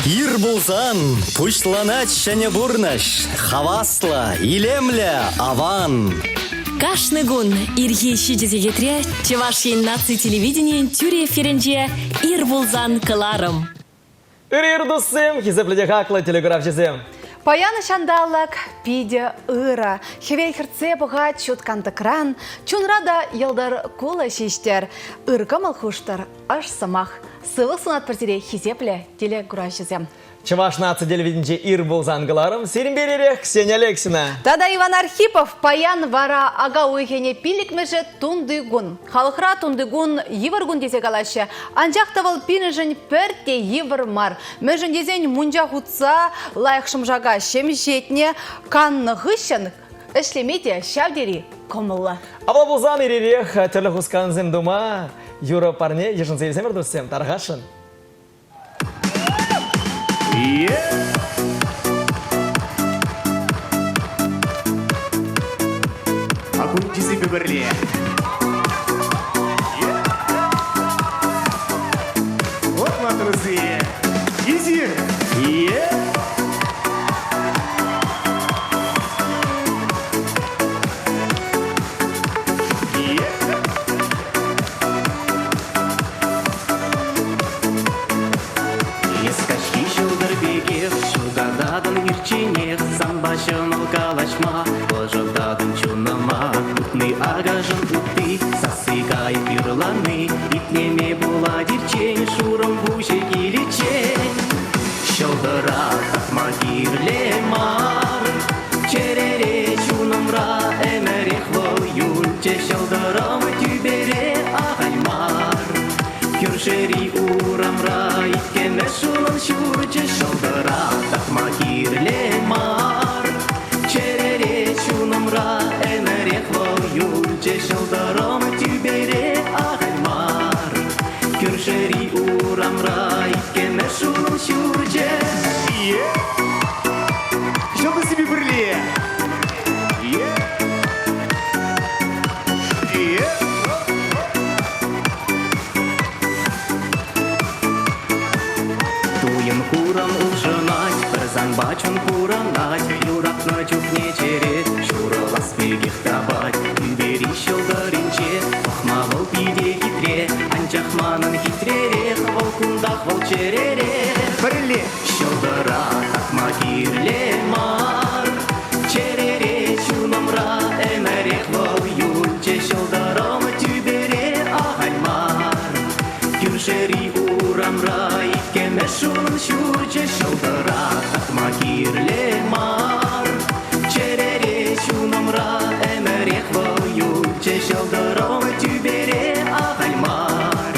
Ир булсан, пушланач шәне бурнаш, хавасла, илемля, аван. Кашны гун ирге шидезегетре Чевашин наци телевидение тюре ференже ир булзан кыларым. Ир дусым, хизепледе хакла телеграф чизем. Паяны шандалак, пиде ыра, хевей херце бұға чутканды кран, чунрада елдар кула шештер, ыркамал хуштар, аш самах, сывық сынат бірдере хизепле телеграф чизем. Чеваш наци телевиденче ир булзан кыларым, серин беререх Ксения Алексина. Тада Иван Архипов паян вара ага уйхене пилик меже тундыгун. Халықра тундыгун йывыргун десе калашы. Анжақтавыл пинежін пөрте йывыр мар. Межін дезен мунжа хутса лайық шымжага шем жетне канны ғышын ішлемете шавдери комылы. Абла булзан иререх терлі хусканзем дума, юра парне ешін сейлсемір дұссем, тарғашын. Акун тизи беберле. Вот матрусы. Изи. Самбашын алкалашма, ожылдадың чунама, утны агажын утты, сасыкайып юрланы, итнеме була дирчен, шурым буше киличен. Шылдыра татма кирле мар, черере чунымра эмерех вол юльче, шылдырам тюбере ағаймар. Кюршери урамра, иткеме шунын шурче, шылдыра татма кирле мар. Шылдырым тюбере ағаймар, күршері урамра, иткеме шунын шурче. Жылды себе бірле. Туйын курам ұлжынать, бірзан бачын куранать, юрақны жүкне черет, шурылас бегех табать. Шылдырынче, охмавыл пиде хитре, анчахманын хитрере, волкундах волчерере. Бірле. Шылдыра такма кирле мар, черере чунымра, эмерек вол юльче, шылдырым тюбере ағаймар. Күршери урамра, иткеме шунын шурче, шылдыра такма кирле мар, черере чунымра, эмерек вол шылдырым тюбере ағаймар,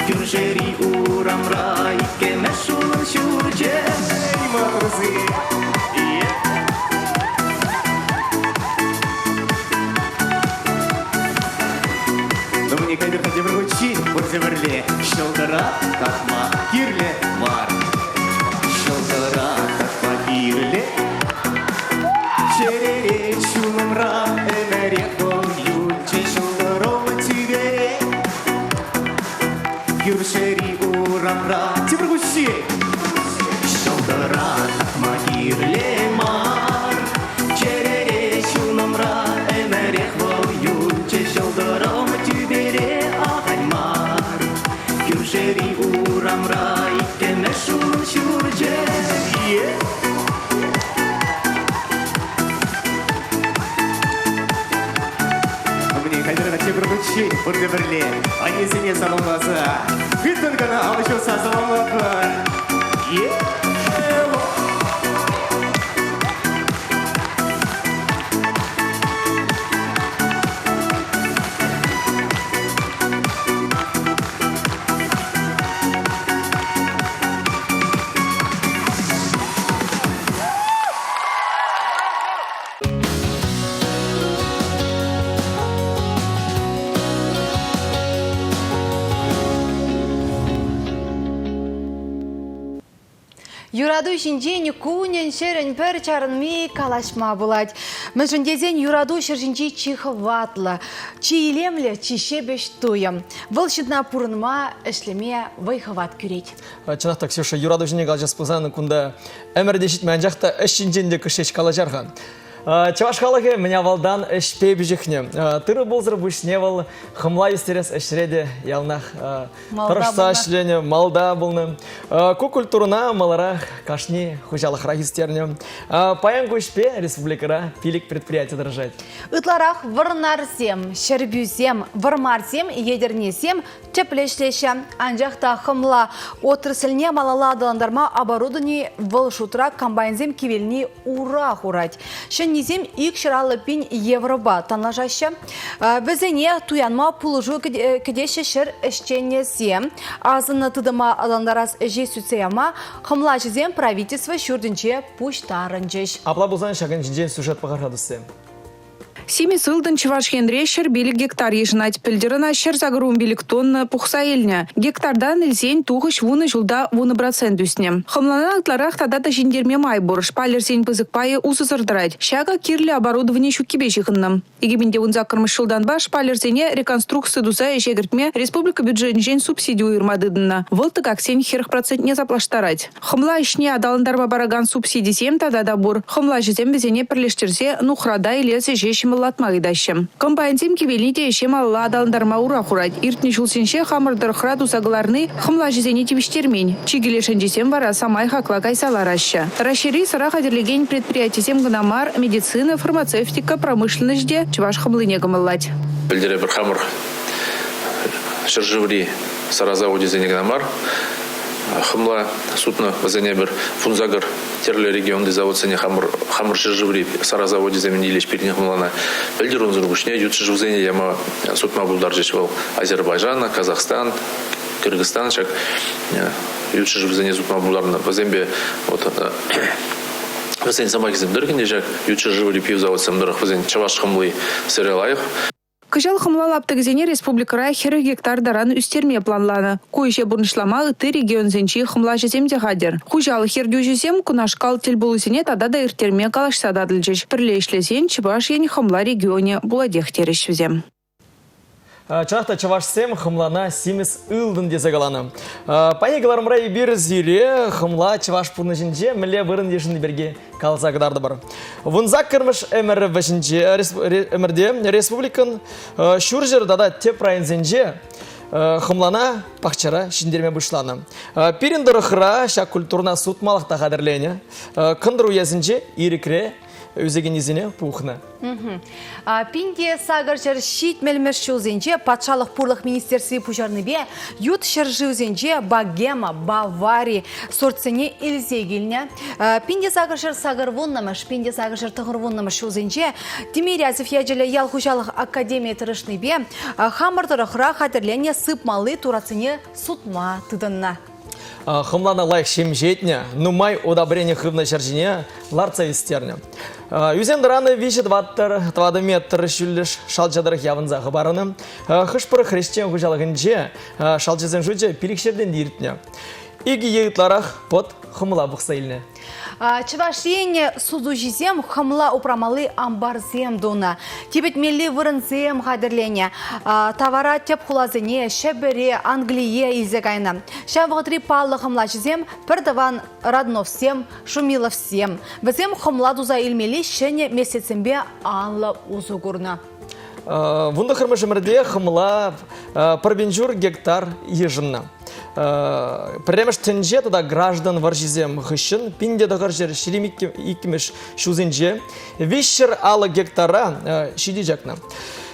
күршери урамра, иткеме шунын шурче. Эй, матрусы. Думни кайдырға дебір көтші, бұрзе бірле. Шылдыра татма кирле бар. Шылдыра татма кирле. Черере чунымра, эмерек бол юльче, шылдырым тюбере. Күршери урамра. Дебір көтші. Шылдыра татма кирле мар, черере чунымра, эмерек вол юльче, шылдырым тюбере ағаймар. Күршери урамра, иткеме шунын шурче. Кайдырға тебір көтші, бұрды бірле. Айнесіне санылмасы. Күттін күні алышу сазылымлықын. Юраду жинжен кунен шерен пер чарынми калашма булать. Мәжіндезен юраду шержинжи чихыватлы. Чи илемлі, чи шебеш туем. Вылшидна пурынма эшлеме вайхыват күрет. Чынақта, Ксюша, юраду жіне қалжас бұзаны күнда әмірдешіт мән жақта әшінженде күшеш калажарған. Чаваш халығы меня валдан эшпей бежихне. Тыры болзыр бушневал, хымла истерес эшреде ялнах тырышса шлене малда болны. Ку культурна малара кашни хужалахра истерне. Паян кушпе республикара пилик предприятие дорожать. Ытларах варнарсем, шербюзем, вармарсем, едернесем, теплешлеша. Анжахта хымла отрасльне малаладаландарма оборудование волшутра комбайнзем кивельни ура хурать. Низем икширалы пин евроба танлажаща. Безене туянма пулужу кедеше шыр эшченесем. Азына тыдыма аландарас жесуцеяма. Хымлажызем правительство шурдынче пуштарынчеш. Апла бұзан шағын жинжен сюжет пағархадысы. Семи сылдын Чувашкенре шер билік гектар ешінать пілдеріна шер загыруын билік тонны пухса еліне. Гектардан ілзен туғыш вуны жылда вуны процент үсіне. Хымлана атларах тадата жиндерме май бұрыш, палерсен пызык пайы усы сырдырать. Шага кирлі оборудование шуккебе жиғынным. Егебінде вунза кырмыш жылдан баш палерсене реконструкция дуза ешегіртме республика бюджет жен субсидию ирмадыдына. Вылты как сен херх процент не заплаштарать. Хымла ішне адалындарба бараган субсидисем тадада бур. Хымла жезем безене пірлештерсе нухрада илесе жешім латмағидащым. Комбайнзем кевелінде ешем алла адалындарма ура хурать. Иртні жылсенше хамырдыр храду сагларны хымла жезене тивиштермен. Чигелешен жесем вара самай хакла кайсалар аща. Рашери сырақ адерлеген предприятиесем гынамар, медицина, фармацевтика, промышленностьде Чуваш хымлыне гымыллать. Білдері бір хамыр шыржыври саразаводе зене гынамар. Хымла сутна вазене бір фунзагар терлі регионды завод сене хамыр шыржыври саразаводе земен илеш періне хымлана. Білдер он зұргушне ютшы жылзене яма сутма бұлдар жешвал Азербайжана, Казахстан, Кыргызстан шак ютшы жылзене сутма бұлдарына вазембе Вазен самагизм дыргенде жак ютшы живли пив завод самдырых вазен Чаваш хымлы сырелайық. Кыжал хымла лаптыгзене республикара хері гектар даран үстерме планланы. Куйше бұрнышлама ыты регион зенчи хымла жеземде хадер. Хужалы хердю жезем кунашкал телбулысене тада да иртерме калашса дадылжеш. Пірлешлезен Чуваш ен хымла регионе буладех терещузем. Чахта Чавашсем хымлана симес ылдын десе қаланы. Панегіларымра ебір зире хымла Чаваш пұрны жінже міле вырын ешінді берге қалса қыдарды бар. Вұнзак кірміш әмірі вәшінже әмірде республикан шүржер дада теп райынзенже хымлана пақчара шиндерме бұшланы. Періндіріқыра шак культурна сутмалықта қадырлене. Кындыру езінже ирікре өзеген езіне пұқына. Пинде сагарчар шит мелмеш шузенче патшалық пурлық министерстве пужарныбе ют шаржузенче Багема, Бавари сортсене илзегилне. Пинде сагарчар сагарвуннамыш, пинде сагарчар тығырвуннамыш шузенче Тимирязев яджеле ял хужалық академия тырышныбе хамыртырықра хатырлене сыпмалы турацене сутма тыдынна. Хымлана лайк шем жетне, нумай удобрение хывна шаржине ларца вестерне. Юзем дыраны вишет ваттыр, твады метр шүлліш шалчадырық явынза ғыбарыны. Хышпыры христиан хужалығынже шалчазен жүдже пилікшерден дейіртіне. Игі еуітларақ под хымла бұқса иліне. Чувашене суду жезем хымла упрамалы амбарзем дуна. Тибет милли вырынзем хадырлене. Тавара теп хулазыне, шебере, Англие изегайна. Шавғытри палы хымла жезем, пірдаван Радновсем, Шумиловсем. Візем хымла дуза илмели шене месяцембе анлы узугурна. Вунда хырмышымырде хымла парбенжур гектар ежынна. Премеш тенже туда граждан варжизем хыщын, пинде дағыр жер шеремик икмеш шузенже, вишер алы гектара шиди жакна.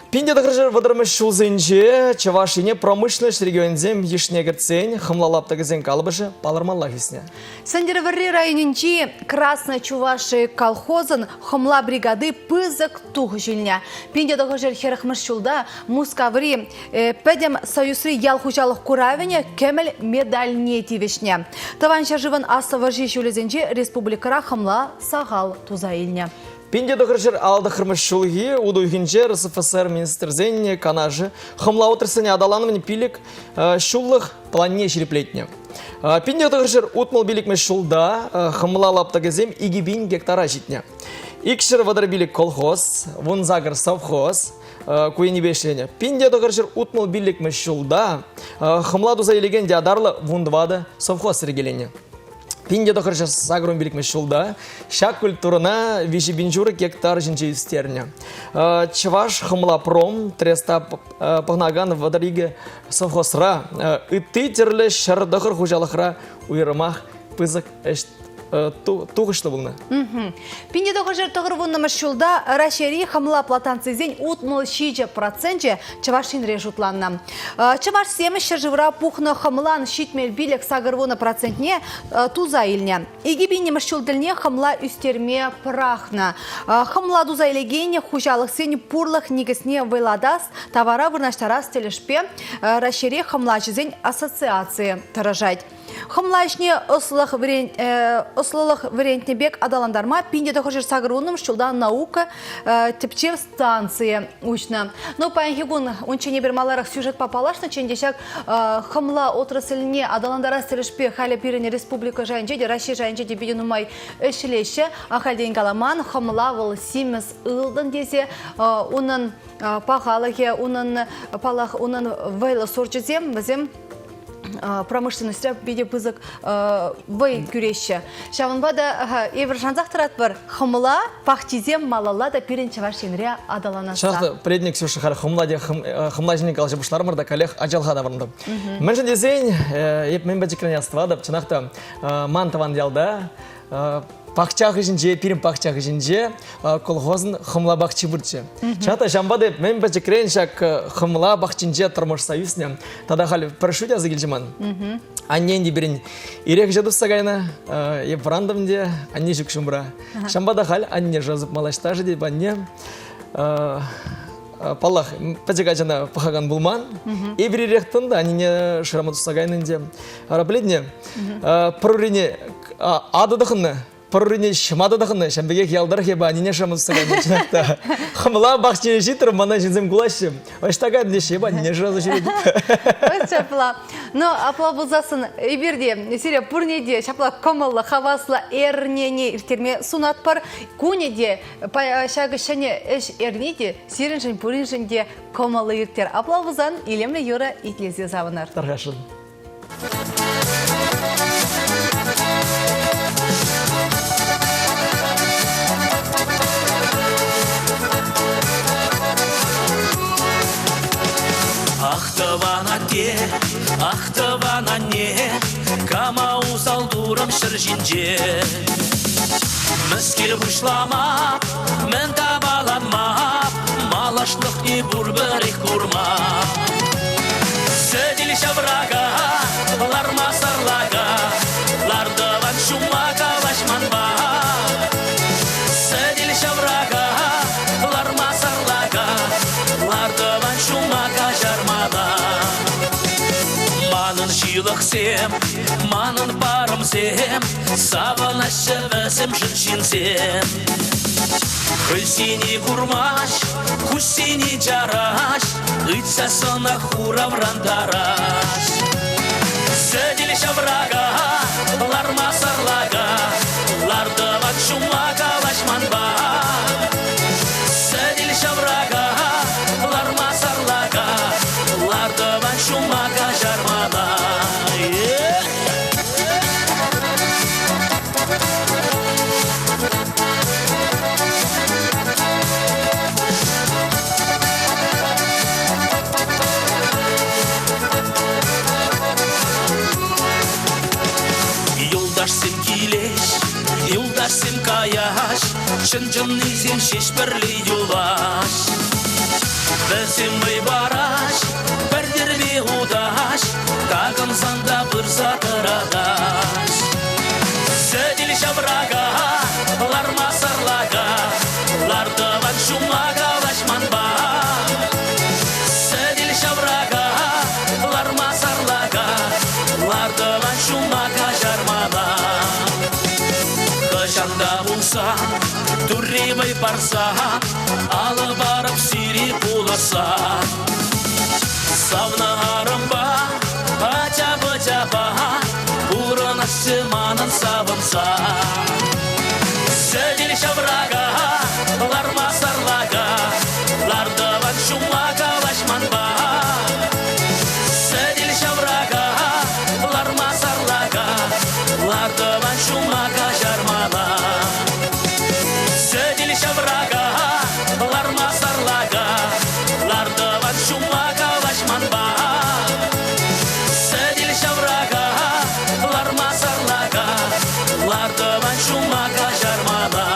Пинде дағыр жер вадырмыш шузенже, Чавашине промышленность регионзем ешнегірцен, хымлалаптығызен калбышы палырмалла хисне. Сандерварри районинчи Красный Чуваши колхозын хымла бригады пызык тух жилня. Пинде дағыр жер херахмыш шулда мускаври пәдем союзри ял хужалық куравене кемел медаль не тивешне. Таванша живын асы варжи шулезенче республикара хымла сағал туза илня. Пинде дұғыржыр алды қырмыш шулги, удуйгінже РСФСР министрзенне канажы, хымла отырсыне адаланымын пилік шуллық планне шереплетне. Пинде тұғыршыр утмал билікмеш шулда хымла лапта кезем 2000 гектара житне. Икшір вадар билік колхоз, вунзагыр совхоз, куйни бешлене. Пинде тұғыршыр утмал билікмеш шулда хымла дуза елеген диадарлы вундвады совхоз сіргелене. Пинде тұғыршыр сагрун билікмеш шулда шак культурына 5 гектар жинче үстеріне. Чываш хымла пром треста пағнаган вадариге совхозра үтті терлі шардықыр хужалықра уйрымақ пызық туғышты бұлны. Пинде тұғыржыр тұғырвынны мүшілда рашери хамла платанцизен 66% чывашин решутланна. Чываш семі шыржывра пухны хамлан шитмел билек сағырвыны процентне туза илне. Егебейне мүшілділне хамла үстерме прахна. Хамла дуза илегене хужалық сен пурлық негісне вайладас товара вырнаштарас телешпе рашери хамла жызен ассоциация таражать. Хымлашне ұслылық вариантнебек адаландарма пинде тұқыржыр сағыруным шулда наука тіпчев станция учна. Но паянхигун унчене бір маларах сюжет попалашна чендешак хымла отрасліне адаландара стерешпе халя пирене республика жайынчеде, Раши жайынчеде беденумай өшілеші ахальден каламан хымла выл симес ылдын десе унын пағалығы, унын палақ, унын вайлы сорчызем, бізем промышленності беде пызық вай күреші. Шавынбада евір жанзақтырат бір хымла пақтизем малала да пиренче вашенре адаланаса. Шақты предник сюші қар хымла де хымла жіне қалжы бұшлар мұрда коллег ажалға да бұрынды. Мен жын дезейн, еп мен бәдекірін ястывады, чынақта мантаван ялда, пақчағы жінже, пирім пақчағы жінже, колхозын хымла бақчы бұртшы. Чата жамбады мен бәжікірен шак хымла бақчынже тұрмыш союзне. Тада қалі парашют язы келжіман. Аннен де бірін ирек жадып сағайна, еп врандымде, анне жүк шумбыра. Жамбада қал, анне жазып малашта жыде, банне паллах пәжіға жана пақаған бұлман. Ебір иректін да, анне шырамы тұсағайнынде. Арабіледне, пұрырене адыдықынны, Пұрыне шымады дақынны, шәмбеге қиялдар хеба, нене шамыз сағайды чынақта. Қымыла бақчыне житыр, мана жінзім құлашы. Оштаға діне шеба, нене жыразы жүреді. Өз шапла. Но апла бұлзасын, еберде, серия пұрнеде, шапла комылы, хавасла, әрнене, иртерме сунат пар, көнеде, шағы шәне әш әрнеде, сиріншін, пұріншінде комылы иртер. Апла бұлзан, илемлі юра итлезе завынар. Тарғашын. Ақтывана не, кама усал дурам шыржинже. Мүскел бұшламап, мен табаланмап, малашлық не бұрбірік құрмап. Сөдел шабрага, ларма сарлага, лардыван шума калашманба. Сөдел шабрага, ларма сарлага, лардыван шума кажармада. Манын шилық сем, манын парым сем, савана шевесем жыршинсем. Хылсини курмаш, хусини жараш, ыцасына хураврандараш. Сөдел шабрага, ларма сарлага, лардыван шума калашманба. Сөдел шабрага, ларма сарлага, лардыван шума кажармада. Юлдашсым килеш, юлдашсым каяш, чын-чын изем шешбірлі юлаш. Бәсім бай бараш, бірдербе удаш, тағын санда бір затырадаш. Сөдел шабрага, ларма сарлага, лардыван шума калашманба. Сөдел шабрага, ларма сарлага, лардыван шума кажармада. Қышанда болсан, түрребай барсан, алы барып сиреп боларсан. Савна арымба, ача-бычаба, саван саванса. Сөделші врага, ларма сарлага, лардыван шумака лашманба. Сөделші врага, ларма сарлага, лардыван шумака жармала. Сөделші врага, ларма сарлага, лардыван шумака лашманба. Сөделші врага, ларма сарлага, лардыван шумака жармала.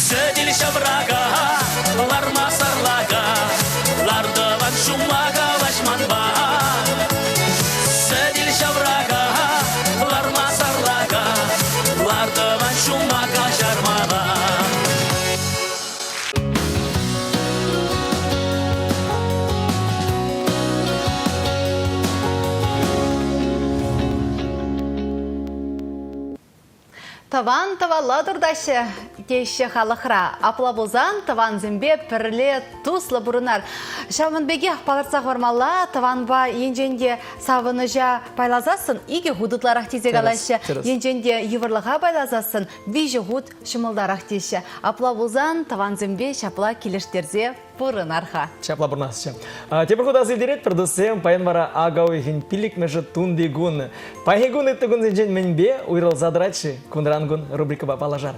Сөделші врага, ларма сарлага, лардыван шумака лашманба. Сөделші врага, ларма сарлага, лардыван шумака жармала. Таван тавалла турдашы кеші халықра. Апла болзан таван зімбе пірле туслы бұрынар. Шамынбеге палырсақ вармалла таванба енженде савыныжа байлазасын, иге худытларақ тезек алашы. Енженде евырлыға байлазасын, вижі худ шымылдарақ теші. Апла болзан таван зімбе шапла келештерзе бұрынарға. Чапла бұрнасышы. Тепір құда зілдерет бірдісем паян бара ағауы хин пилік мәжі тунды гүн. Пайы гүн етті гүн зенжен мәнбе ұйрыл задыратшы. Күндіран гүн рубрика ба балажар.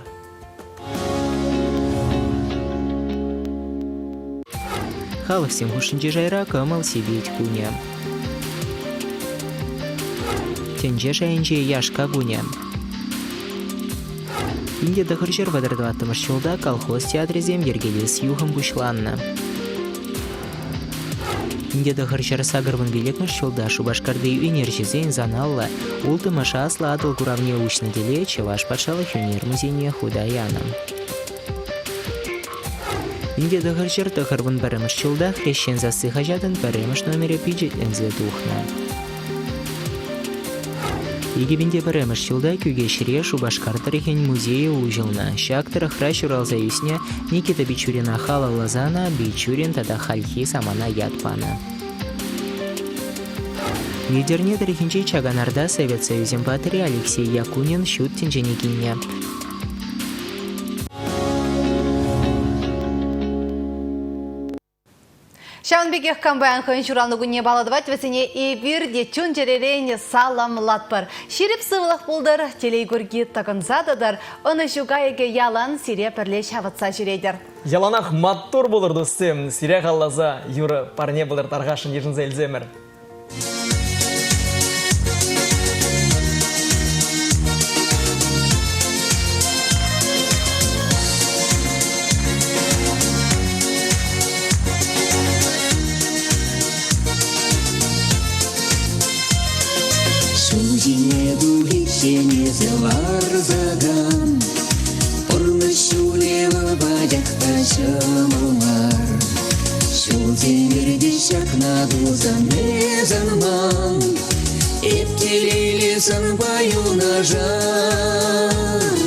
Халық сен хушынже жайра кымыл себет күне. Тенже жайынже яшка күне. Инде дұқыр жер вадырдываттымыш жолда колхоз театрезем ергелес юхым бұшланны. Инде дұқыр жер сағырвын белекміш жолда шубашкарды өнержезен заналла, ултымыша асла адыл күравне ұшны деле Чеваш патшалық өнер музейне худаяным. Инде дұқыр жер дұқырвын біріміш жолда хрещен засы хажадын біріміш номері пиджетлензе дұхна. Егебінде біріміш жылда күгешіре Шубашкар тарихен музейі ұжылна. Шактыры храш уралза үсіне Никита Бичурина хала лазана, Бичурин тада хальхи самана ятпана. Лидерне тарихенчей Чаганарда Совет Союзен патри Алексей Якунин шут тенженекинне. Шаунбекех камбаян хын журалны күнне баладывать весене эбирде чун жеререне саламлатпыр. Ширип сывылық бұлдыр, телей көрге тағынзадыдыр, оны жугайыге ялан сире пірле шаватса жүредер. Яланақ маттур болыр достым, сире қаллаза юры парне болыр тарғашын ежінзі әлземір. Шузине духи сенезе ларзаган, Урны шулева бадяқта шамылмар. Шуземерде шақна дузан мезанман, Эптелейле сан баюна жар.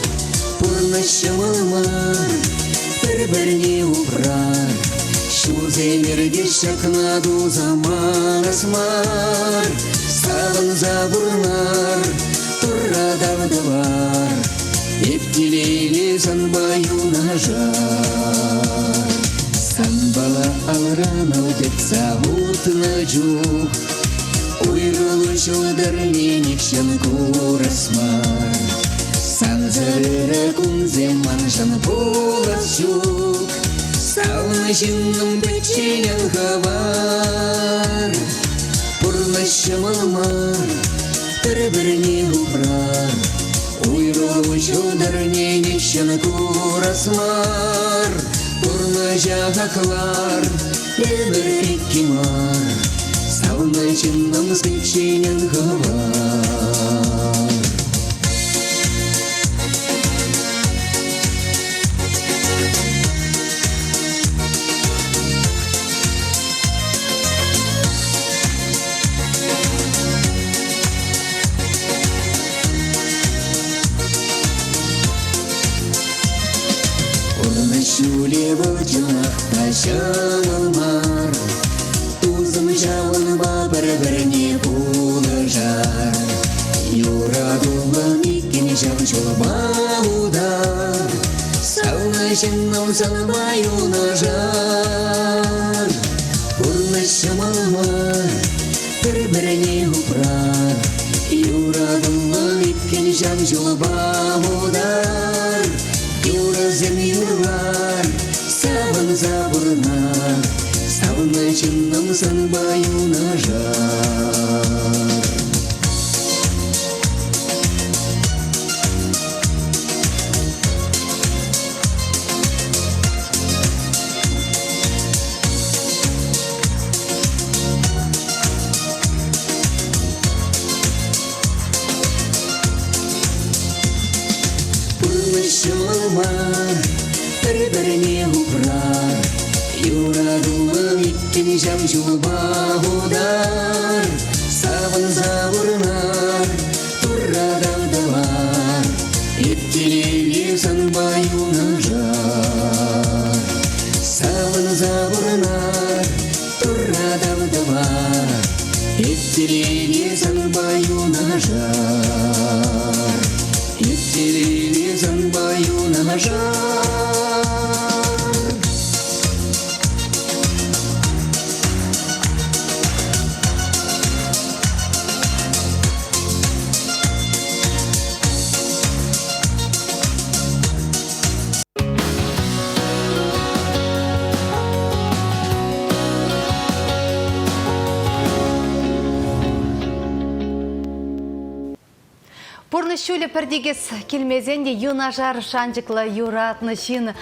Урны шамылмар, бір-бірне упрар. Шуземерде шақна дузаман асмар. Сағын забырнар, тұрра дағдывар, Ептелейле санбаюна жар. Санбала алран аудетса утына жух, Уйрылы жолдар менекшен курасмар. Санзарыра күнземан жан болас жух, Сауны жинным бәтченен хавар. Шамалмар, бір-біріне ұпрар, Уйрылы жолдарне нешен курасмар. Ұрны жағақлар, өмір еккемар, Сауны жинным бәтченен хавар. шамалмар. Тузым жауынба бір-біріне булажар. Юрадулы меккен жау жолбаудар. Сауна жиннау салмаюна жар. Пурны шамалмар, бір-біріне упрар. Юрадулы меккен жау жолбаудар. Юразем юрар, сабын забырнар. Сауна жиннау салмаюна жар. Шумар, бір-біріне упрар. Юрадулы меккен жау жолбаудар. Сабын забырнар, тұрадағдалар. Еттелеге санбаюна жар. Сабын забырнар, тұрадағдалар. Еттелеге санбаюна жар. Еттелеге санбаюна жар. Пурнышулі пірдегес келмезенде юнажар шанчықлы юратны шин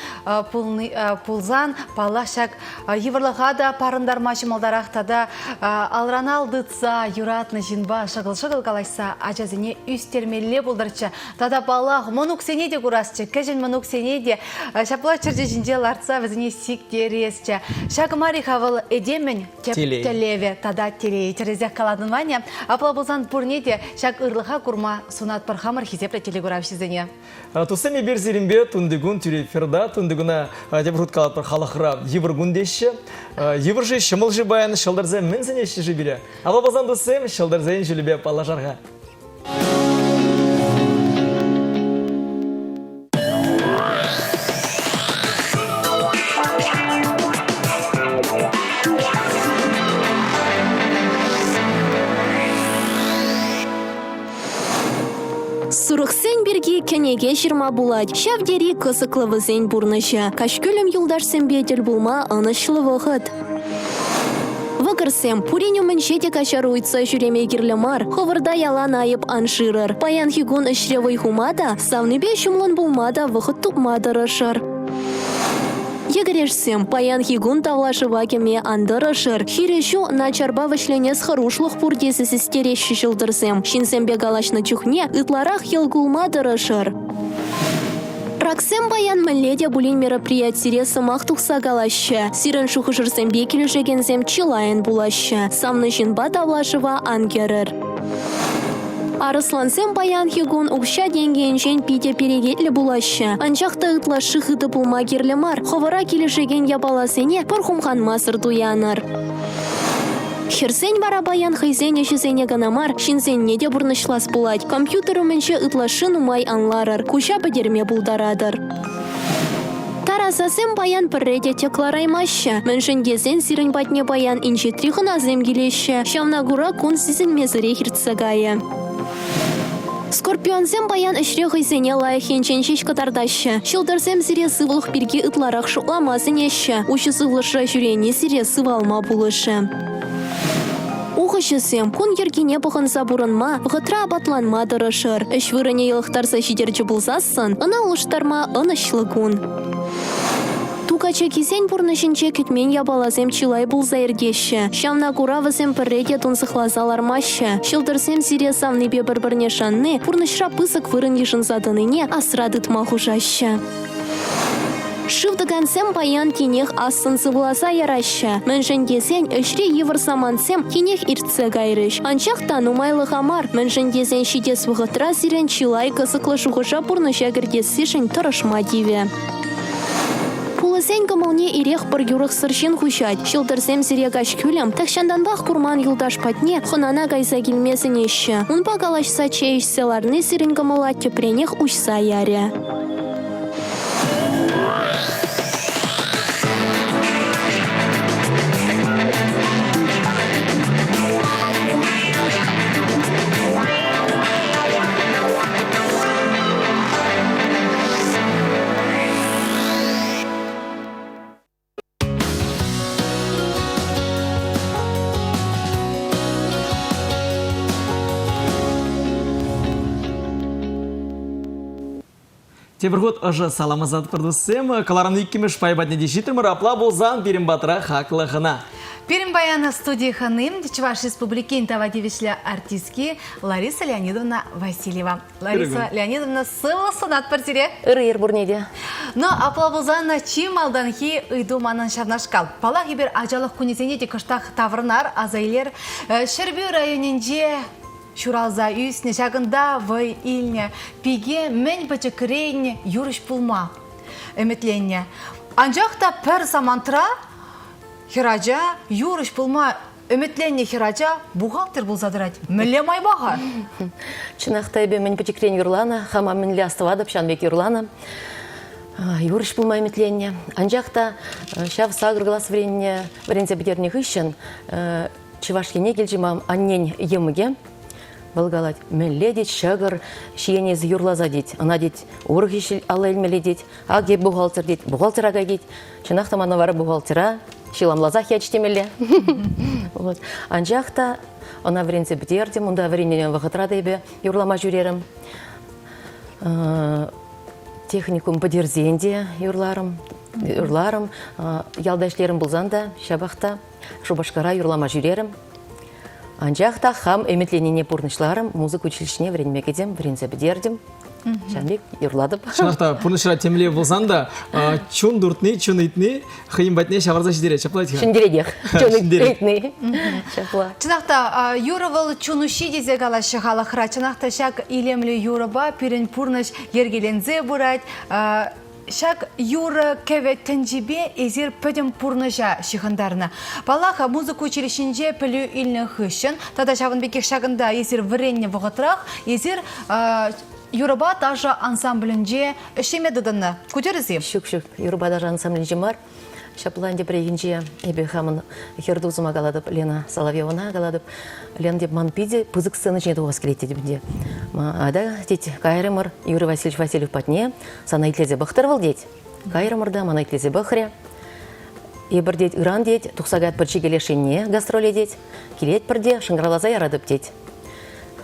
пулзан палашак еврлығада парындар машымалдарақтада алраналдыца юратны жинба шығыл-шығыл қалайса ажазіне үстермелі болдырчы. Тада балақ мұнуксене де құрасчы, кәжін мұнуксене де шапла чыржы жинже ларца візіне сиктересчі. Шағымари қавыл едемен тепті тада телей терезек қаладын ваня. Апла болсан пурнеде шақ ұрлыға құрма сунат пархамар хизепре телеграфизене. Тусами берзеримбе тундыгун тюре ферда тундыгуна дебрут калат пар халахра евргундеші. Евржи шымылжы баян шылдарзе мінзінеші жібере. Апла болсан тусым шылдарзейн жүлібе палажарға. Сурықсен берге кенеге жирма булад. Шавдери кысықлывызен бурныша. Кашкөлім юлдашсен бетел булма анышлы вғыт. Вăкырсем, пуринюмын жете качар уйца жүреме кирлемар, ховырда ялан айып аншырыр. Паян хигун ышревый хумада, савныбе шумлын булмада вғыт тупмадырышыр. Егерешсем, паян хигун тавлашыва кеме андырышыр. Хирешу начарба вышленес харушлых пурдесі сестереші жылдырсем. Шинсембе галашны чухне, ытларах елгулмадырышыр. Раксем баян мәлледе булин мероприятире сымақ тұқса галашы. Сирен шухышырсем бекелі жегенсем чилайын булашы. Самны жинба тавлашыва ангерір. Арыслансем баян хигун укша денгенжен пиде перегетлі булашы. Анчақта ытлашы хыды булма керлемар. Ховара келішеген ябаласене пырхумхан масыр дуяныр. Херсен бара баян хайзен ешізене ганамар, шинзен неде бұрнышлас булать. Компьютеру менше ытлашын умай анларыр. Куча бідерме булдарадыр. Тарасасем баян пірреде теклараймашы. Міншін дезен сирен батне баян инче трихын азем келеші. Шамнагура кун сізін мезіре хиртсагайы. Скорпионсем баян ішре хайзене лайхенчен шеш катардашы. Шылдарсем сире сывылық бірге ытларақ шуқламасын еші. Ушы сывлыша жүрене сире сывалма булышы. Ухышысем, кун ергене бұғынса бұрынма, бұғытра абатланма дырышыр. Үш вырыне елықтарса шидерчі бұлзасын, ына ұлыштарма ынышлы кун. Тукача кисен бұрнышынче күтмен ябалазем чилай бұлза ергеші. Шамна куравысем пірреде тұнсықлазалармашы. Шылдырсем сире савныбе бір-бірне шанны, бұрнышра пысық вырын ешін задыныне асрадытма хужашы. Шывдыгансем баян кинех асын сывласа яраща. Міншін десен үшре евр самансем кинех иртсе гайрыш. Анчақ танумайлы хамар. Міншін десен шидес вғытра сирен чилай кысықлы шуғыша бұрныша кірдесі шын тұрышма диве. Хывысен кымылне ирех бір юрық сыршын хушать. Шылдырсем сире каш күлем, такшанданбақ курман юлдаш патне хынана кайса келмесін еші. Унпа калашса чейшселарны сирен кымыла тепренех учса яре. Тебіргот ұжы саламазат пырдысым, калараны иккемеш пайбатне дешітімір апла болзан берім батыра хақлығына. Перім баяны студии ханым, Чуваш Республики интавадивишлі артистки Лариса Леонидовна Васильева. Лариса Леонидовна сылы сынат біртіре? Үрейір бұрнеде. Но апла болзан чим алданхи ұйду манын шарнашкал. Пала хибер ажалық күнесене де кыштақ таврынар азайлер Шербю районенде Шуралза үсіне жағында вай илне пиге мен бачы крейне юрыш пулма эметленне. Анжақта пір замантыра хираджа юрыш пулма эметленне хираджа бухгалтер болзадырать. Мүле майбаға? Чынақта әбе мен бачы крейне юрлана, хама мінлі астывадып, шанбек юрлана. Юрыш пулма эметленне. Анжақта шав сагыр глас вренне бідернех үшін Чывашкене келжімам аннен еміге. Волгалать, мелле дить, шагыр, шиенез юрлаза дить. Она дить, ургишил алэльмеле дить, аге бухгалтер дить, бухгалтера дить. Чынақта мана вара бухгалтера, шиламлазах ячтемеле. Анжақта, она вренце бдердем, онда врененен вағытра дейбе, юрлама жүрерім. Техникум бдерзенде юрларым, ялдашлерім бұлзанда, шабақта, шубашкара юрлама жүрерім. Анжақта хам эметленіне пұрнышларым, музык училищіне вренме кедем, врензе бідердім. Шамбек юрладып. Шынақта пұрнышыра темле болсанда, чун дұртны, чун итны, қиын бәтіне шағарза шидере, чапла еткен? Шындередех, чун итны. Чынақта юрывыл чунуши дезе галашы халықра. Чынақта шак илемлі юрыба пирен пұрныш ергелензе бұрайд. Шак юры кевет тенжибе ezir пөдім пұрныжа шығындарына. Балаға музыка училищенже пілі илні хүшін, тада шавынбекек шағында ezir віренне вғытырақ, ezir юрыба даже ансамблінже үшемедідіні. Көтерізі? Шүк-шүк, юрыба даже ансамблінже мар. Шапланде прегенже эбе хамын хердузыма галадып, Лена Соловьевна галадып, Лен деп манпиде пызык сцены жнеду воскрете депінде. Ада деть кайрымыр Юрий Васильевич Васильев патне, сана итлезе бахтырвал деть. Кайрымырда, мана итлезе бахре. Ебір деть Иран деть, тухсагат бірчі келешенне гастроли деть, келет бірде шыңғыралаза ярадып деть.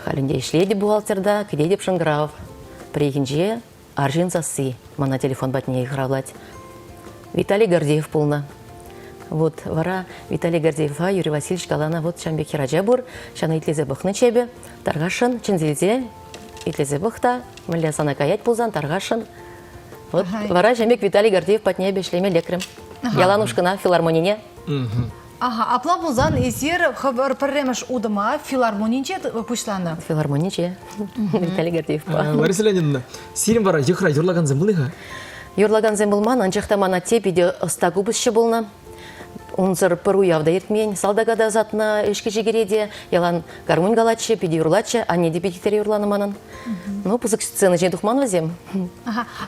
Халінде ишледе бухгалтерда, келедеп шыңғырав. Прегенже аржин засы, мана телефон батне игравлать. Виталий Гордеев полна. Вот, вара Виталий Гордеев, Юрий Васильевич Галана, вот шамбек хираджа бур, шана итлезе бахны чебе, таргашын, чинзелзе, итлезе бахта, мля сана каять пулзан, таргашын. Вот, вара шамбек Виталий Гордеев патнебе шлеме лекрем. Яланушкана филармонине. Ага, апла бузан ezir хабар пірремеш удыма филармонинче пушланы. Филармонинче, Виталий Гордеев. Лариса Леонидовна, сирим бара ехра юрлаган землыға? Юрлаган зембылман, анчақта мана тепеде ыстагу бізші болна. Унзыр пыру явда ертмен, салдагада затына үшкі жегереде, ялан гармонь галатчы, педе юрлатчы, анне де педитері юрланы манын. Ну, пызык сцены жен тухман вазем.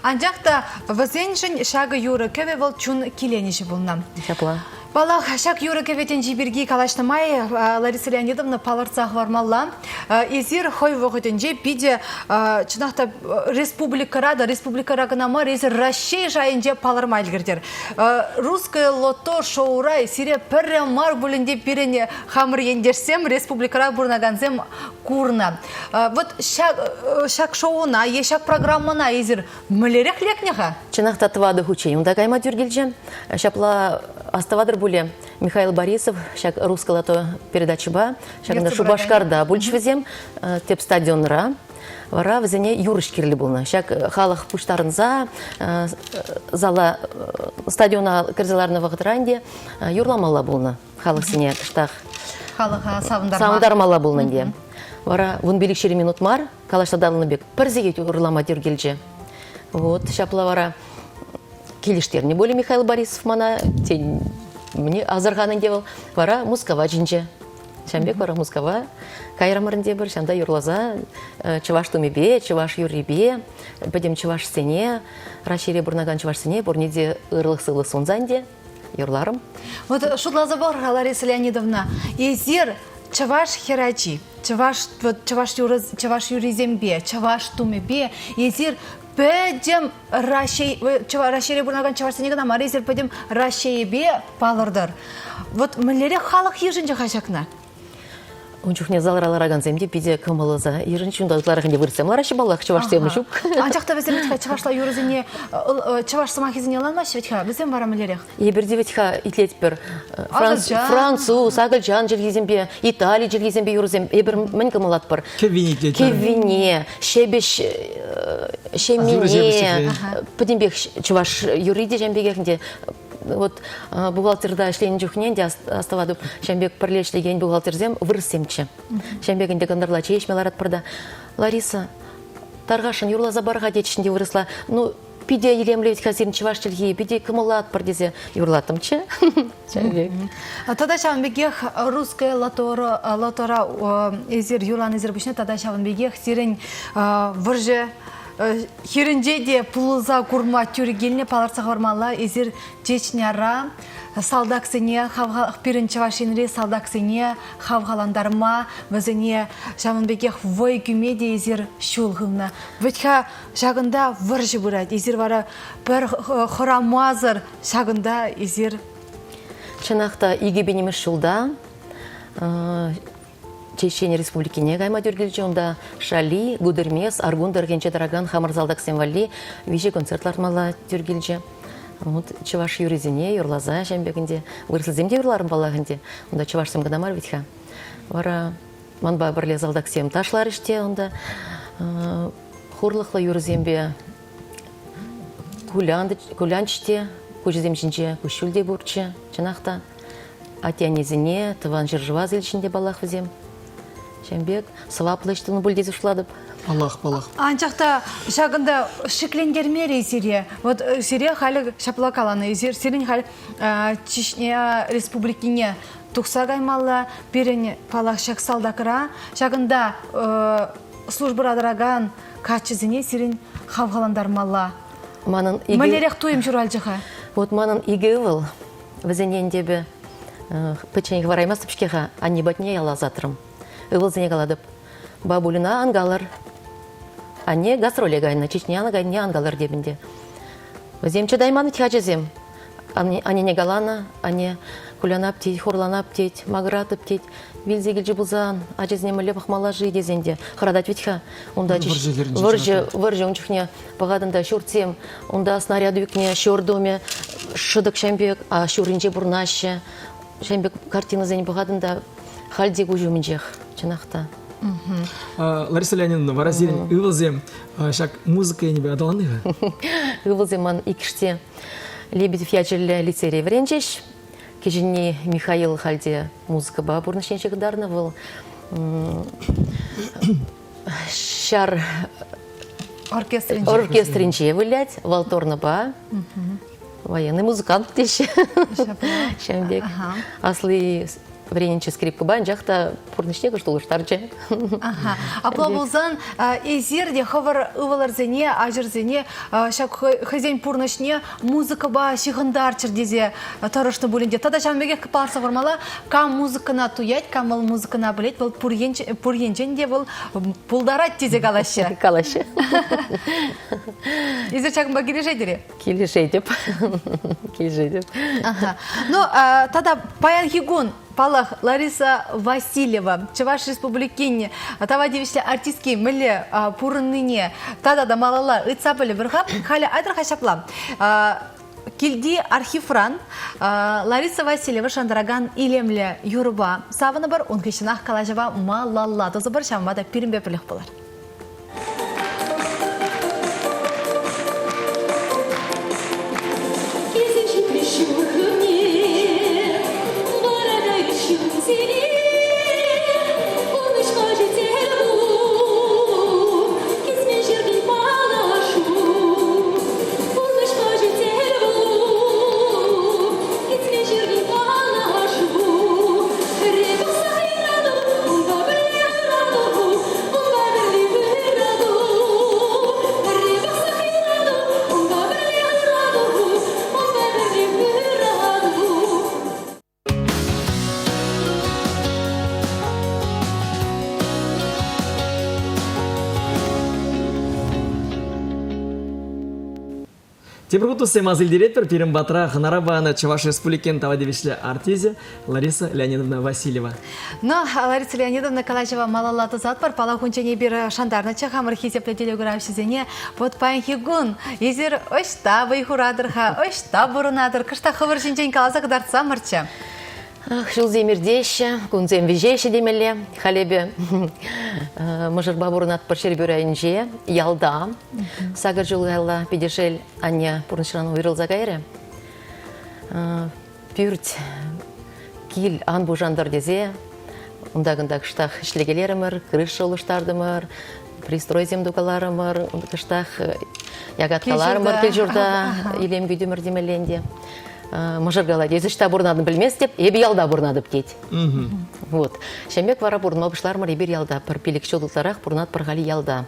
Анчақта вазеншін шағы юры көве бол чун келенеші болна. Шапла. Балақ, шак юры көветен жиберге калаштымай, Лариса Леонидовна паларцақ вармалла. Ezir хой вғытенже пиде чынақта республикара гынама резір Рашей жайынже паларма әлгірдер. Русское лото шоурай сире пірі мар бөлінде перене хамыр ендерсем республикара бұрнаганзем курна. Вот шак шоуына, ешак программына ezir мүлерек лекнеға? Чынақта твады хучей, онда кайма дүргелжен. Шапла аставадыр буле Михаил Борисов, шак русского то передачи ба, шак Шубашкарда бульчвезем, теп стадионра, вара везене юрыш кирлі болна. Шак халық пуштарынза, зала стадиона кірзеларны вағытыранде юрламала болна. Халық сене кыштақ савындармала болна де. Вара вон белікшері минут мар, калаштадалыны бек пірзеге юрлама дүргелже. Вот, шапла вара келиштерне более Михаил Борисов мана тень мне азарганын девал вара Мускава жинже. Шамбек вара Мускава кайрамырынде бір шанда юрлаза чываш тумебе, чываш юрибе, бәдем чываш сене, рашире бурнаган чываш сене, бурнеде ырлық сылы сонзанде юрларым. Вот шутлаза бар, Лариса Леонидовна, езер чываш херачи, чываш юризембе, чываш тумебе, езер пәдем рашире бурнаган чываш сене гана марезер пәдем рашиебе палырдыр. Вот мүллере халық ежінже қашақна. Унчухне заларалараган земде пиде кымылыза. Ирынчун даутларыгынде вырсем лараши баллах чываш темышук. Анчақта бізім чывашла юрызіне, чываш самахизіне ланмаш ветха, бізім бара мүллерек? Еберде ветха итлет бір француз, агылжан жергезембе, Италия жергезембе юрызем, ебір мін кымылат бір. Кевине, шебеш, шемене, пөдембек чываш юриде жембегекінде. Вот бухгалтерда ишлейін жүхнен де аставады Шамбек пірлешлеген бухгалтерзем вырсемчі. Шамбегінде гандырла чейшмелар атпырда. Лариса, тарғашын юрлаза барға детішінде вырысла. Ну, пиде елемлевет қазерін чываш тілге, пиде кымыла атпыр юрлатымчы. Тада Шамбегех русская лотора езер юрлан езер бүшіне, тада Шамбегех сирен выржы херінде де пулыза курма тюргеліне паларса ғармалла езер жечняра салдаксыне пирінші вашинре салдаксыне хавғаландарма візіне Шамбегех вой күмеде езер шулғымна. Вітха жағында выржы бұрад, езер вара бір құрамазыр жағында езер. Чынақта игебенеміз шулда Чечения Республикине гайма дүргелжі, онда Шали, Гудермес, Аргун, Дәргенче Дараган, Хамырзалдак Сенвали, вижі концертлар мала дүргелжі. Чываш юризіне, юрлаза жәмбегінде, вырсылземде юрларым балағынде. Онда чываш сымгадамар витха. Вара манба бірле залдак сем ташлар іште, онда хурлықлы юризембе кулянчте, көжіземшінже күшілде бұрчы, чынақта. Атянезіне, тыван жыржыва зілшінде балақ візем. Шамбек, сылаплыштыны бүлдезі шладып. Аллах. Анчақта шағында шықленгермер езере. Вот сере халі шапла каланы езер. Серен халі Чечня Республикине тұқса гаймалы берін палақ шақ салдақыра. Шағында службыра дыраган качызіне серен хавғаландармалла. Малерек туым жүрал жыға. Вот манын игі ұвыл. Візенен дебі печенеге вараймас тіпшкеға анне батне ялазатырым. Ұвыл зене қаладып. Бабулина ангалар. Анне гастроле гайна, Чечняны гайне ангалар дебінде. Віземчі дайманы тяжезем. Анне не галана, анне кулянап тейт, хорланап тейт, магратып тейт. Вилзегілжі бұлзан, ажезіне мүлі бақмала жи дезенде. Қырадат ветха. Выржы ончықне бағадында шүртсем. Онда снаряды үкне шүрдоме шыдық шамбек, а шүрінже бұрнашы. Шамбек картина зәне бағадында халдек ұжымынжех. Чынақта. Лариса Леонидовна, варазерин ывылзем, шак музыка небе адаланыға? Ывылзем ман икіште Лебедев ячерлі лицерей вренчеш. Кежіне Михаил халде музыка ба бұрнышенші ғыдарны был. Шар оркестринче вылять, валторны ба. Военный музыкант деші. Шамбек. Аслы врененче скрипка ба, жақта бұрнышне күштулыштарчы. Апла болзан, езерде хавар ываларзене, ажырзене, шак хазен пұрнышне музыка ба шығындар чырдезе тарышты бөлінде. Тада Шамбеге кіпаларса вармала, кам музыкана туять, кам ол музыкана білет, бұл пұренченде бұл пұлдарат тезе калашы. Калашы. Езер чакын ба келешедері? Келешедеп. Ну, тада Паян Хигун, Палах Лариса Васильева, Чуваш Республикине, тава девишле артистки мілі пұрынныне, тада да малала ұтсапылы бірғап, қалі айтыр қашапла. Килди архивран Лариса Васильева шандараган илемлі юрба. Савыны бір, он кешінақ қалажаба малала. Тозы бір шамбада пирімбе пілік болар. Тепргуту семазыл директор Пирим Батра Ханарабана Чуваш Республикен Тавадевишле артизе Лариса Леонидовна Васильева. Но Лариса Леонидовна Калачева малалаты зат бар, пала хунчене бір шандарныча хамыр хизепле телеграфшизене вот панхигун. Езер ошта вайхурадырха, ошта бурунадыр, кышта хывыр жинчен каласа кадарца мырча. Шылзем ирдеші, күнзем вежеші демелі, халебе мұжырба бұрынат пыршер бөрайынже, ялда, сағыр жылғайла педешел аня пұрыншыран ойрылза ғайры. Пүрт кил ан бұжандар дезе, ұндағындаг штақ ішлегелерімір, крыш олыштардымыр, пристрой земдугаларымыр, ұндақыштақ ягатқаларымыр кел жұрда, илем гүйдімір демеленде. Мұжырғала дезішта бұрнадым білмес деп, ебі ялда бұрнадып кет. Вот. Шәмбек вара бұрныма бұшлармыр ебір ялда, пір пелікші ұдылтарақ бұрнат пірғали ялда.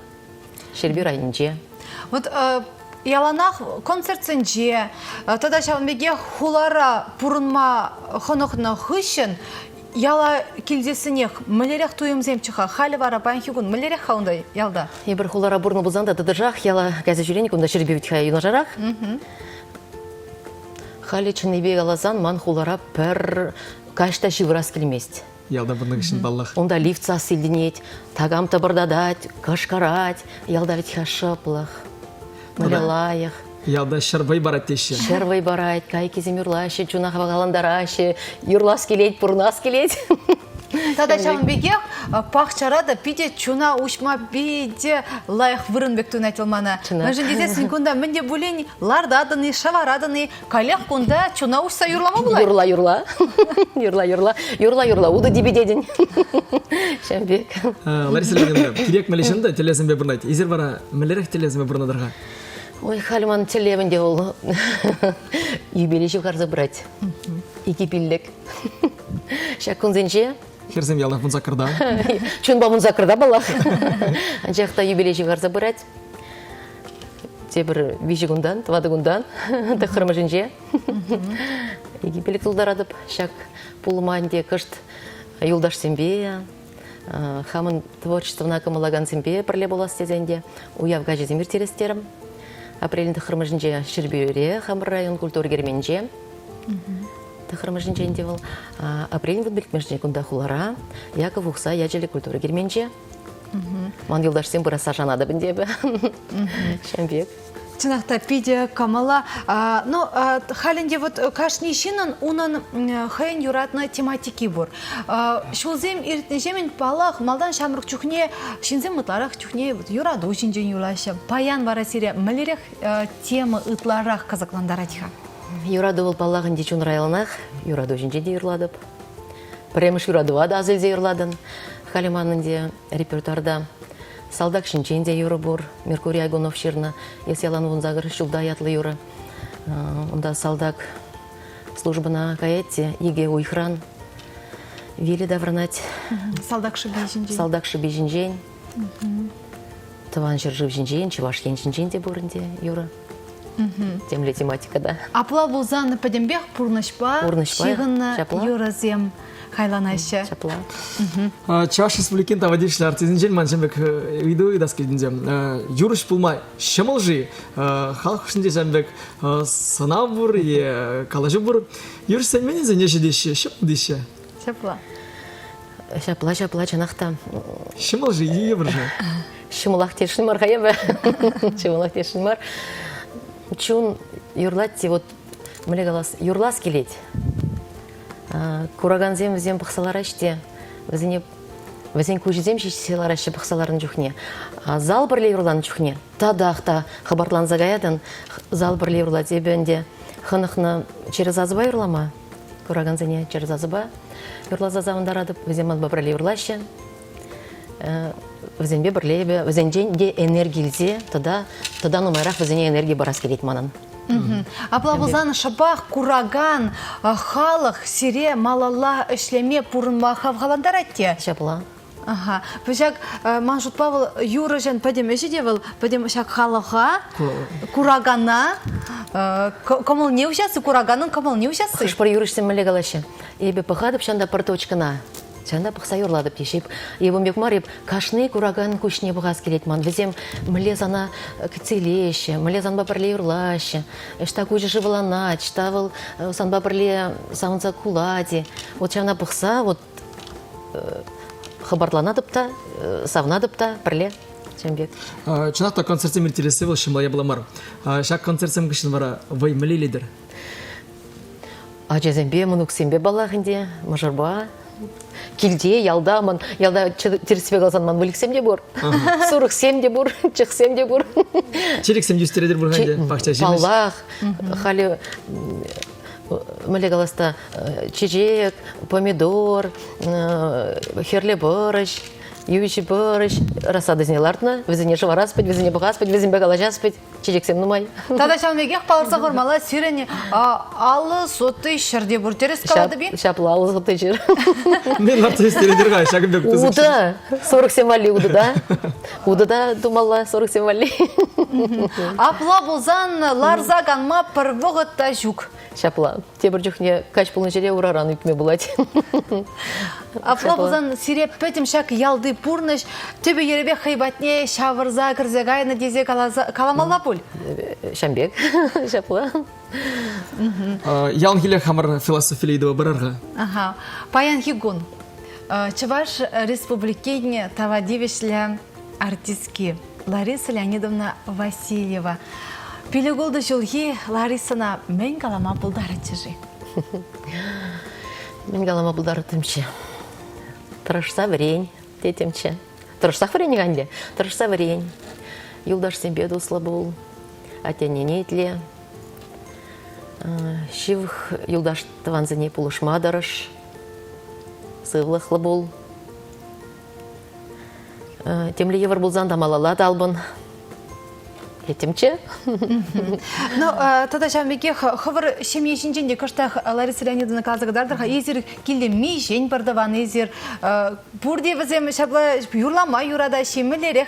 Шербер айынже. Вот яланақ концертсенже, тада шағынбеге хулара бұрынма хонықны хүшін, яла келдесінех, мүлерек туымзем чыға, халі вара банхигун, мүлерек хаундай ялда? Ебір хулара бұрны бұзанда дыдыжақ, яла газы жүренік, онда шербевет хая юнажарақ. Хали чыныбе алазан ман хулара пір кашта шивырас келмест. Ялда бұрны кішін баллах. Онда лифтса сілдінет, тагам табырдадать, кашкарать, ялда ведь хашыплых, мылялайық. Ялда шарбай барат теші. Шарбай барат, кай кезем юрлашы, чунақ бағаландарашы, юрлас келет, бұрнас келет. Тада шағынбеге пақчарада пиде чуна ұшма биде лайық вырынбек түнәтілмана. Мәжін дезесін күнда мінде бөлен лардадыны, шаварадыны, калеқ күнда чуна ұшса юрлама бұлай? Юрла, уды дебедедін. Шәмбек. Лариса Леонидовна, керек мәлешінді телезімбе бұрнайды. Езер бара мәлерек телезімбе бұрнадырға? Ой, халиман телевінде ол юбилейші қарзы бұрайды. Екі пілдік. Шәк күнзенше Херзем ялда бұн закырда. Чун бамын закырда балақ. Жақта юбилейші қарзы бұрайды. Те бір виші күндан, твады күндан, тұқырмы жінже. Екі пілік тұлдарадып, шәк пұлыманде күшт юлдаш сенбе, хамын творчествына кымылаган сенбе бірле болас тезенде, уявға жеземір терестерім. Апрелін тұқырмы жінже шірбеуре, хамыр район культур керменже. Тахырмы жинженде был. Апрель вот бельтмежне кунда хулара, яков ухса яджели культуры герменже. Ман юлдаш сен бұраса сажанада біндебі. Шәмбек. Чынақта пиде камала. Ну, халінде вот кашни шинын унын хайын юратны тематики бұр. Шулзем иртнежемен палақ малдан шамрық чухне, шинзем мұтларақ чухне юраду шинжен юлашы. Паян вара сире мәлерек темы ытларақ казакландарадиха. Юраду бол балағын дечун райланақ, юраду жинже де юрладып. Премыш юрадуа да азелзе юрладын. Халиманынде репертуарда салдак шинченде юры бұр, Меркурий Айгунов ширна, есялан вунзагыр шулда ятлы юры. Онда салдак службына каетте, еге уйхран, вели давранать. Салдак шыбей жинжен. Таван жыржып жинжен, чевашкен жинжен де бұрынде юры. Темле тематика, да. Апла бұлзаны падембек пұрнышпа, шиғынна юразем хайланайшы. Чапла. Чаваш Республикен Тавадевишле артизінжен маншамбек үйді үйдас келдінде. Юрыш пулмай шымылжи, халық үшінде жәмбек сынау бұр, калажы бұр. Юрыш сәменезе неше деші, шымыл деші? Шапла. Шапла, чанақта. Шымылжи, ие бір жа? Шымылақ тешін бар, қайыбы. Шымылақ тешін бар. Чун юрлатте, вот, мүлі қалас, юрлас келет. Кураганзем візем бұқсалар аште, візен көжізем шешселар ашы бұқсаларын жүхне. Зал бірле юрланы жүхне. Тадақта қабарлан загаядан зал бірле юрла дебенде хынықны через азыба юрлама. Кураганзене через азыба. Юрла зазавындарадып, візем адба бірле юрлашы. Візенбе бірлебе, візенде энергилзе, тада нумайрақ візене энергия барас келет манын. Апла бұлзаны шабақ, кураган, халық, сире, малалла, үшлеме, пұрынма хавғаландар әтте? Шапла. Бұшак, маншут Павыл, юры жан падем өші девіл, падем шак халыға, курагана, комыл не үшасы, кураганын комыл не үшасы? Хышпар юрышсын мүлі қалашы. Ебе пұхадып шанда пырточкана. Чанда пықса юрладып дешеп. Ебімбек марып, кашны кураган күшне бұғаз келетман. Візем млезана кцелеші, млезан бапырле юрлашы, ішта көжі жывыланат, ішта выл сан бапырле сауынса кулади. Вот чанда пықса, вот хабарланадып та, савнадып та, бірле. Чынақта концертсем интересі был, шымла ябыламар. Шак концертсем кішін бара, вай мүлі лидер? Ажазембе, мұнуксембе балағынде, мұжырба, келде, ялда теріспе қалсан ман мүліксем де бұр, сұрықсем де бұр, чықсем де бұр. Черексем дюстередер бұрғанде, бақча жемеш? Балақ, қалі мүлі қаласта чечек, помидор, херле бұрыш, Ювичи борщ, рассада знелартна, везене швараспить, везене бухаспить, везене бегалажаспить, чечексем нумай. Тада шамвегех палырса формала сирене алы соты шырде буртерес калады бе? Шапла алы соты шыр. Мен ларты естередер шагым бек тузық. Уда, 47 вали удада. Удада думала 47 вали. Апла болзан ларза ганма пырвығытта жүк. Шапла. Тебір жүхне кач пулын жере ураран үпме болады. Апла болзан сиреп пөтім шак ялды пурныш, төбе еребе хайбатне шавырза кірзегайны дезе каламалла пуль? Шамбек. Шапла. Ялын келе хамыр философилейді барарға? Паян Хигун. Чуваш республикейне тавадивишлі артистки Лариса Леонидовна Васильева. Пилегулды жылғы Ларисана мен калама бұлдары чыжы. Мен калама бұлдары тымчы. Тұрышса вірень, детемче. Тұрышсақ вірень ғанде? Тұрышса вірень. Юлдаш сембе дұслы бұл. Атянене етле. Шивх юлдаш таванзыне пулышма дарыш. Сывлықлы бұл. Темлі евір бұлзан дамалала далбын. Етімче? Тада жамбеке хывыр шемье жинженде кыштақ Лариса Леонидовна казагдардырға езір келде ми жен бардыван езір бұрде візем шабла юрлама юрада шемілері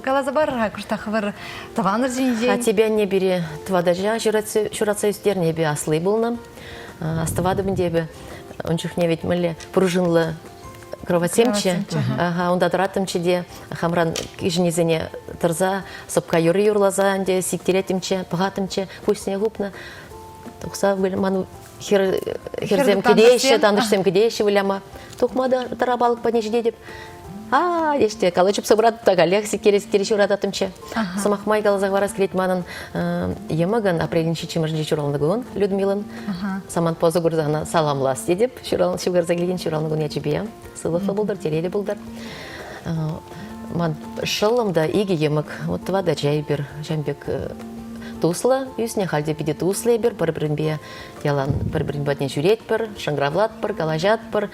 қалазы барырға кыштақ хывыр таваныр жинжен. А тебя не бери твадажа шуратса үстерне бе аслы болнам. Аставады біндебі ончухне ведь мүлі пружинлы кровотемче, онда тұратымче хамран кижінезіне тұрза, сопка юры юрлаза, сиктеретімче, пұғатымче, көсіне ғупна. Тұқса ману херзем кедейші, тандышсем кедейші віляма. Тұқмада тарабалық паднежде деп. Деште, калычып собрат так Алекси кереш урататымче. Самахмай калазақ варас келет манын емігін апрелінші чымыржы чуралындығын, Людмилын. Саман позы күрзағына саламлас дедіп, шугарза келген чуралындығын ячебея. Сылықлы болдар, терелі болдар. Ман шылымда игі емік, вот вада жай бір, жамбек туслы, үсіне халде пиде туслы бір, бір-бірін бе ялан, бір-бірін бәтіне жүрет бір, шыңгравлат бір, калажат бір,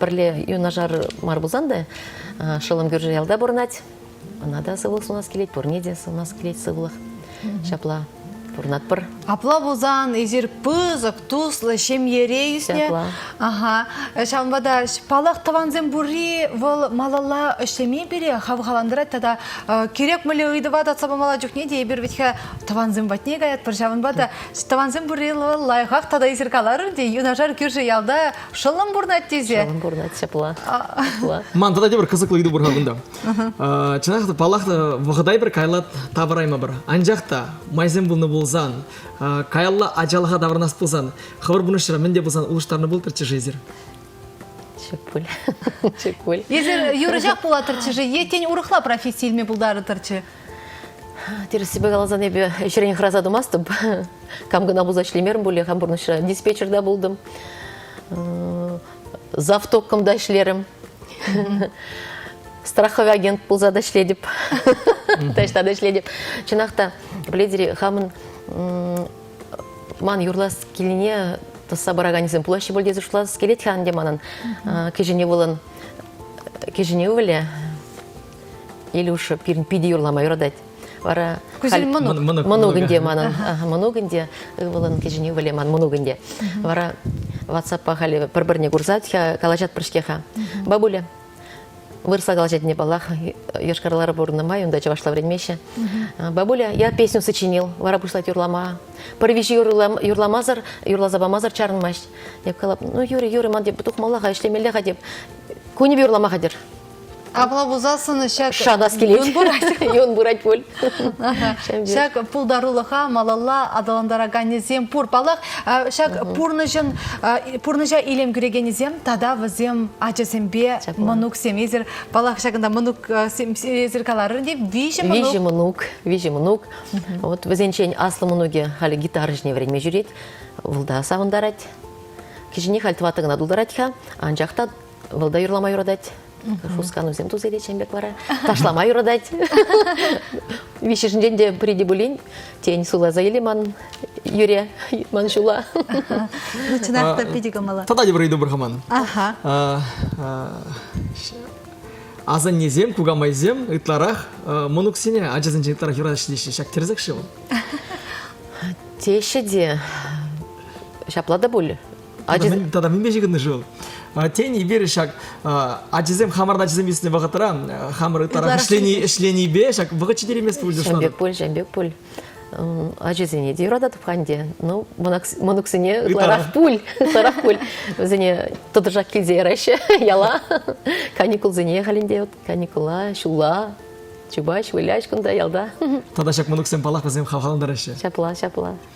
бірле юнажар марбузанда, шылым көржі ялда бұрнат. Анада сывылық у нас келет, бұрнеде у нас келет сывылық. Шапла бұрнат бір. Апла бұзан, езір пызық, туслы, шемьере үсіне. Шамбада палақ таванзен бұрри вол малала үштеме бере хавғаландырат, тада керек мүлі ұйдывада сабамала жүхне де бір бетке таванзен батне ғаят бір шамбада таванзен бұрри лайғақ тада езір қалары де юнажар көрші ялда шылым бұрнат дезе. Шылым бұрнат, шапла. Ман, тада де бір қызықлы үйді бұрғағында. Чынақты палақты вғыдай бір кайлат табырайма бір. Анжақта майзен бұлны болзан, каялла ажалыға давырнас болсан, қыбыр бұнышыра менде болсан ұлыштарны бол тұрчы жезір. Чекпөл. Чекпөл. Езір юрыжақ бола тұрчы же, еттен ұрықла профессиялме бұлдары тұрчы. Тересібе қалазан ебе шерені қыраза думастым. Камғына бұзашлемерім боле, қам бұрнышыра диспетчерда болдым. Завтоккымда ішлерім. Страховый агент бұлзада ішледіп. Таштада ішледіп. Чынақта, біледері, қамын ман юрлас келіне тұсса бар организм площи бөлдезі ұшлас келет қанде манын кежіне болын кежіне өвілі елі ұшы пирін пиде юрлама юрадайды. Вара мұнугінде манын, мұнугінде болын кежіне өвілі ман мұнугінде. Вара ватсаппа қалі бір-біріне көрзат, калажат біршкеха. Бабуля, выросла калажат не балах, ешкарлары бұрынымай, онда чавашла времеше. Бабуля, я песню сочинил, вара пушлать юрлама. Первиші юрламазар чарынмаш. Деп қалап, ну, Юрий, ман деп, тұқ малаға, ішлемелеға деп, Куни бюрла махадер. Апла бузасын шак. Шадас келет. Юн бурать пуль. Шак пулдарулыха малалла адаландар организм пур балах. Шак пурныжа илем күрегенізем тада візем ачысембе манук семезер балах шагында манук семезер каларын деп Вижи манук. Вот візенчен аслы мануге хали гитары жіне время жүрет. Вылда сағындарать. Кижіне хальтватығына дулдаратьха. Анжақта вылда юрламай юрадать. Фускану взем туз елечен бек бара. Ташламай юрадать. Вишешінден де приди булин. Тень сула заели ман юре ман шула. Начинақта пидига мала. Тада дебрей добр хаман. Азан незем, кугамайзем, итларах, монуксине, аджазын итларах юрадаш деші, шак терзак шыл. Тешеде. Шаплада буль. Тада мен бежігінді жыл. Тень и бері шак аджазем хамарда аджазем есіне бағытыра, хамыр итларах ішлені бе, шак бұғы чедер емес бұл дұшнады. Жәмбек пуль. Аджазене де юрада тұпқанде. Ну, монуксине итларах пуль. Зене тұтыжак келзе ерайшы, яла. Каникул зене халінде, каникула, шула. Чубаш, выляш, кунда ялда. Тада шак монуксен палақ бізем хавхаландар әші. Шапла.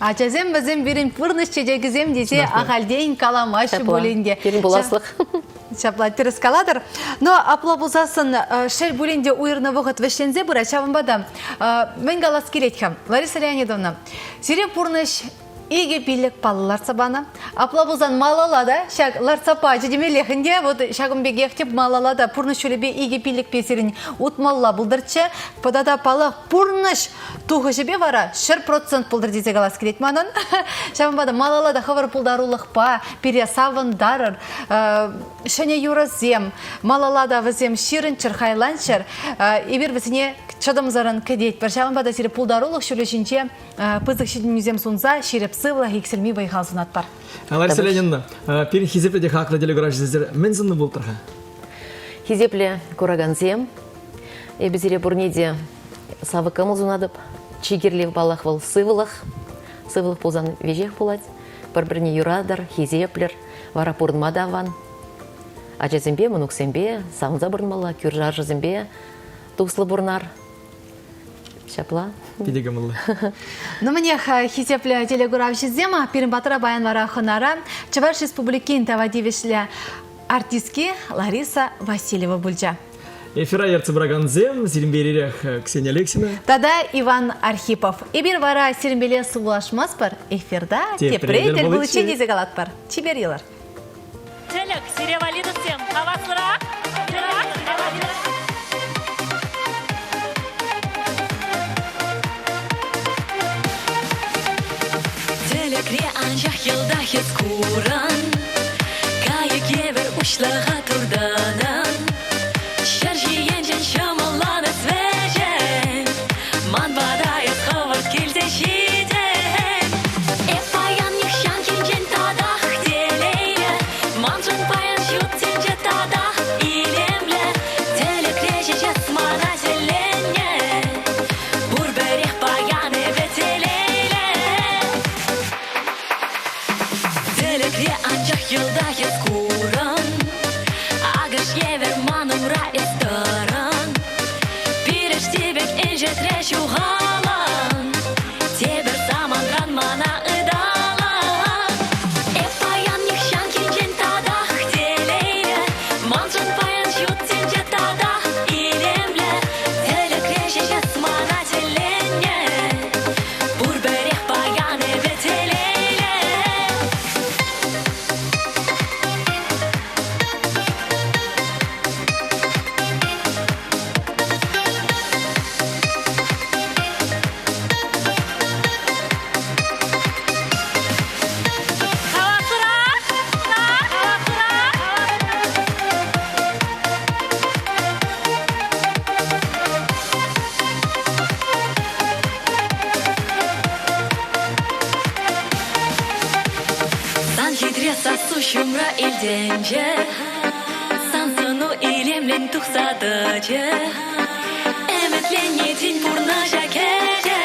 Ачазем бізем бірін пұрныш чедегізем десе ағалдейін каламашы бөлінге. Керін боласлық. Шапла теріс каладыр. Но апла бұлзасын шел бөлінде уйырны вғыт вешлензе бұра шабынбада. Мен галас келетхам. Лариса Леонидовна, сире пұрныш иге билік палылар сабана. Апла бұлзан малалада, шак ларцапа жедемелехінде, вот шагымбеге ектеп малалада пұрныш шөлебе иге билік песерін ұтмалла бұлдырчы, подада палық пұрныш туғы жебе вара 1% пұлдыр дезе галас келет манын. Шабынбада малалада хавар пұлдарулық па, пере савындарыр, шыне юразем, малалада візем ширын чырхайланшыр, ебір бізіне чадымзарын кедет. Біршағын бада сері пұлдарулық шөлешінче пызық шетін мүзем сұнза шереп сывла хексілмей байхалсынат бар. Лариса Леонидовна, перін хизепледе хақлы делі көраш зіздер, мен зынды бұл тұрға? Хизепле көраганзем, бізере бұрнеде савықымыз ұнадып, чигерлев балақ бұл сывылық болзан вежех болад, бір-біріне юрадар, хизеплер, вара пұрнмадаван, ачазембе, мұнуксембе, савынза бұрнмала, күржар жызембе, туслы бұрнар. Шапла. Пидега мылы. Ну, мне хизепле телегурав жезема, перін батыра баян вара хынара, Чуваш республикин тавадивешле артистки Лариса Васильева Бульджа. Эфира ерцы браганзем, Зелимберерях Ксения Алексина. Тада Иван Архипов. Ибир вара Сирмбеле сулашмас бар, эфирда тепрейтел булычи дезе галат бар. Чиберилар. Телек, сиревалиды всем, хавасыра. Телекре анжақ елда хет куран, кайық евер ұшлаға тұрданан, шаржиен жен шамаланы свежен, ман бадайыз қывырт келзе жиден. Эпаян ехшан кенжен тадақ делейлі, ман жын паян шүттен же тадақ илемлі, телекре жежес мана зелене, бұр бәрех баяны бетелейлі. Телекре анжақ елда хет куран, ағыш евер маным ра эстаран, пиреш тебек инжетре шуғалан, тебір саманран мана ыдалан. Эпаян нихшан кенжен тадақ делейлі, манжын паян шүттен же тадақ илемлі, телекре жежес мана зелене, бұр бәрех баяны бетелейлі. Сан хитре сасущумра илденже, сан сыну илемлен тухсадычы, эметлене день бурна жакеже,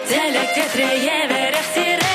телек тетрее верех сире.